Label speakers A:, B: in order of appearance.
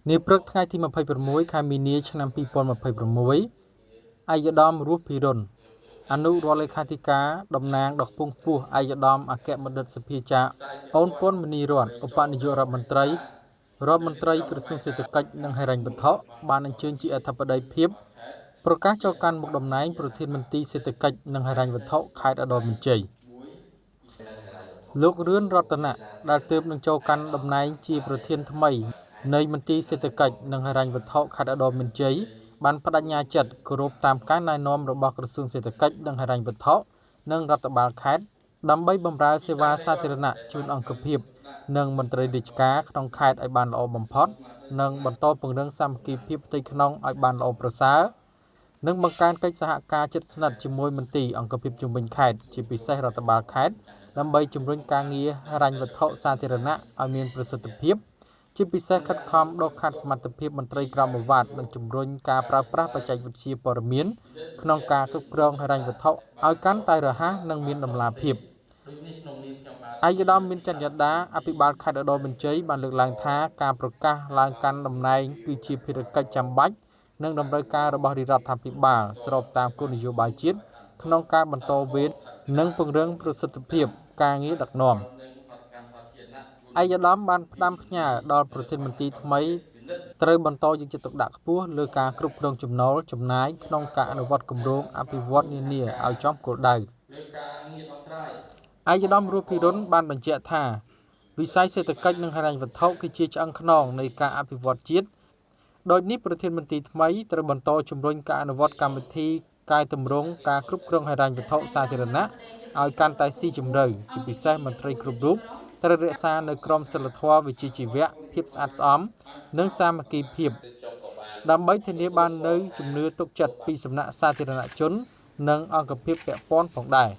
A: នាព្រឹកថ្ងៃទី26ខែមីនាឆ្នាំ2026ឯកឧត្តមរស់ភិរុនអនុរដ្ឋលេខាធិការតំណាងដ៏ខ្ពង់ខ្ពស់ឯកឧត្តមអគ្គបណ្ឌិតសភាចាអូនប៉ុនមនីរតឧបនាយករដ្ឋមន្ត្រីក្រសួងសេដ្ឋកិច្ចនិងហិរញ្ញវត្ថុបានអញ្ជើញជាអធិបតីភាពប្រកាសចូលកាន់មុខតំណែងប្រធានមន្ត្រីសេដ្ឋកិច្ចនិងហិរញ្ញវត្ថុខេត្តឧត្តរមានជ័យលោករឿនរតនៈដែលទើបនឹងចូលកាន់តំណែងជាប្រធានថ្មីនៃមន្ទីរសេដ្ឋកិច្ចនិងហិរញ្ញវត្ថុខេត្តឧត្តរមានជ័យបានបដិញ្ញាចិត្តគោរពតាមការណែនាំរបស់ក្រសួងសេដ្ឋកិច្ចនិងហិរញ្ញវត្ថុនិងរដ្ឋបាលខេត្តដើម្បីបម្រើសេវាសាធារណៈជូនអង្គភាពនិងមន្ត្រីរាជការក្នុងខេត្តឲ្យបានល្អបំផុតនិងបន្តពង្រឹងសាមគ្គីភាពផ្ទៃក្នុងឲ្យបានល្អប្រសើរនិងបង្កើនកិច្ចសហការជិតស្និទ្ធជាមួយមន្ទីរអង្គភាពជុំវិញខេត្តជាពិសេសរដ្ឋបាលខេត្តដើម្បីជំរុញការងារហិរញ្ញវត្ថុសាធារណៈឲ្យមានប្រសិទ្ធភាពជាពិសេសខិតខំដកខាត់សមត្ថភាពមន្ត្រីក្រមអាវ៉ាត់និងជំរុញការប្រើប្រាស់បច្ចេកវិទ្យាព័ត៌មានក្នុងការគ្រប់គ្រងហិរញ្ញវត្ថុឲ្យកាន់តែរហ័សនិងមានតម្លាភាពឯកឧត្តមមានចន្ទយដាអភិបាលខេត្តឧត្តរមានជ័យបានលើកឡើងថាការប្រកាសឡើងកាន់តំណែងគឺជាភារកិច្ចចាំបាច់និងតម្រូវការរបស់រដ្ឋាភិបាលស្របតាមគោលនយោបាយជាតិក្នុងការបន្តវេននិងពង្រឹងប្រសិទ្ធភាពការងារដឹកនាំឯកឧត្តមបានផ្ដាំផ្ញើដល់ប្រធានមន្ត្រីថ្មីត្រូវបន្តយកចិត្តទុកដាក់ខ្ពស់លើការគ្រប់គ្រងចំណូលចំណាយក្នុងការអនុវត្តគម្រោងអភិវឌ្ឍន៍នានាឲ្យចំគោលដៅឯកឧត្តមរស់ភិរុនបានបញ្ជាក់ថាវិស័យសេដ្ឋកិច្ចនិងហិរញ្ញវត្ថុគឺជាឆ្អឹងខ្នងនៃការអភិវឌ្ឍជាតិដោយនេះប្រធានមន្ត្រីថ្មីត្រូវបន្តជំរុញការអនុវត្តកម្មវិធីកែតម្រង់ការគ្រប់គ្រងហិរញ្ញវត្ថុសាធារណៈឲ្យកាន់តែស៊ីជម្រៅជាពិសេសមន្ត្រីគ្រប់រូបត្រូវរក្សានៅក្រមសីលធម៌វិជ្ជាជីវៈភាពស្អាតស្អំនិងសាមគ្គីភាពដើម្បីធានាបាននូវជំនឿទុកចិត្តពីសំណាក់សាធារណជននិងអង្គភាពពាក់ព័ន្ធផងដែរ